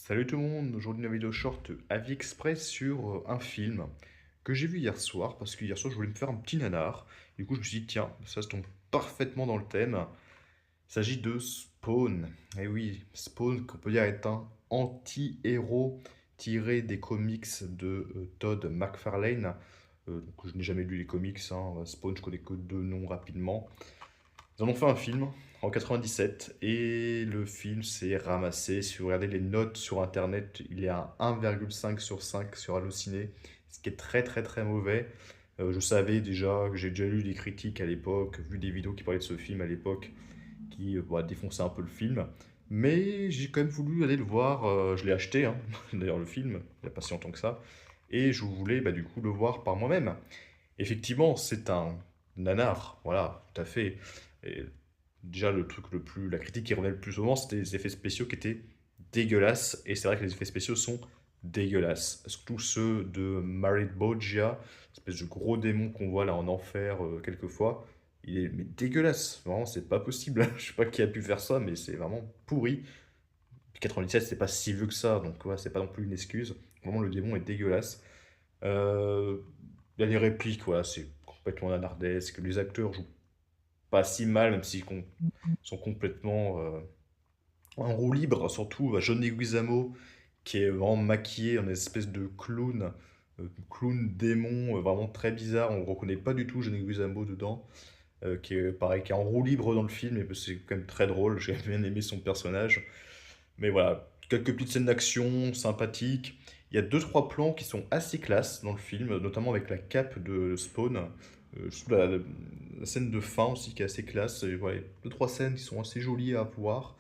Salut tout le monde, aujourd'hui une vidéo short Avis Express sur un film que j'ai vu hier soir, parce que hier soir je voulais me faire un petit nanar. Du coup je me suis dit tiens, ça se tombe parfaitement dans le thème. Il s'agit de Spawn. Et oui, Spawn qu'on peut dire est un anti-héros tiré des comics de Todd McFarlane. Donc, je n'ai jamais lu les comics, hein. Spawn je connais que deux noms rapidement. Ils en ont fait un film en 97 et le film s'est ramassé. Si vous regardez les notes sur internet, il est à 1,5 sur 5 sur Allociné, ce qui est très très très mauvais. Je savais déjà, que j'ai déjà lu des critiques à l'époque, vu des vidéos qui parlaient de ce film à l'époque, qui défonçaient un peu le film. Mais j'ai quand même voulu aller le voir, je l'ai acheté, hein, d'ailleurs le film, il n'y a pas si longtemps que ça. Et je voulais du coup le voir par moi-même. Effectivement, c'est un nanar, voilà, tout à fait. Et déjà, la critique qui revenait le plus souvent, c'était les effets spéciaux qui étaient dégueulasses. Et c'est vrai que les effets spéciaux sont dégueulasses. Surtout ceux de Married Bogia, espèce de gros démon qu'on voit là en enfer quelquefois. Il est mais dégueulasse, vraiment, c'est pas possible. Je sais pas qui a pu faire ça, mais c'est vraiment pourri. Puis 97, c'est pas si vieux que ça, donc ouais, c'est pas non plus une excuse. Vraiment, le démon est dégueulasse. Euh, Il y a des répliques, voilà, c'est complètement nanardesque. Les acteurs jouent pas si mal, même s'ils sont complètement en roue libre. Surtout John Leguizamo, qui est vraiment maquillé en espèce de clown, clown démon, vraiment très bizarre. On ne reconnaît pas du tout John Leguizamo dedans, qui est pareil, qui est en roue libre dans le film, et c'est quand même très drôle. J'ai bien aimé son personnage. Mais voilà, quelques petites scènes d'action sympathiques. Il y a deux, trois plans qui sont assez classe dans le film, notamment avec la cape de Spawn. Je trouve la scène de fin aussi qui est assez classe. Et voilà, deux, trois scènes qui sont assez jolies à voir.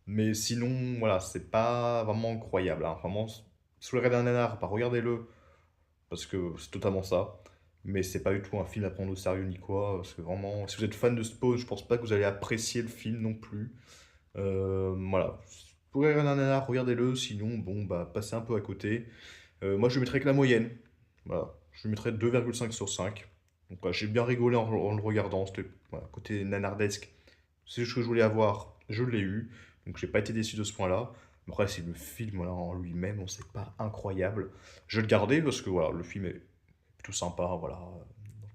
Mais sinon, voilà, c'est pas vraiment incroyable, hein. Vraiment, si vous regardez un nanar, pas regardez-le, parce que c'est totalement ça. Mais c'est pas du tout un film à prendre au sérieux ni quoi. Parce que vraiment, si vous êtes fan de Spawn, je pense pas que vous allez apprécier le film non plus. Voilà. Pour regarder un nanar, regardez-le, sinon, bon, bah, passez un peu à côté. Moi, je mettrais que la moyenne. Voilà. Je mettrais 2,5 sur 5. Donc, voilà, j'ai bien rigolé en le regardant. C'était voilà, côté nanardesque. C'est ce que je voulais avoir, je l'ai eu. Donc, j'ai pas été déçu de ce point-là. Mais après, c'est le film voilà, en lui-même, on sait pas incroyable. Je vais le garder parce que voilà, le film est plutôt sympa. Voilà.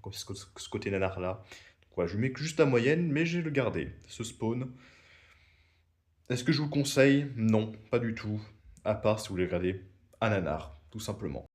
Donc, ce côté nanar-là. Donc, voilà, je mets que juste la moyenne, mais je vais le garder. Ce spawn. Est-ce que je vous le conseille? Non, pas du tout. À part si vous voulez regarder un nanar, tout simplement.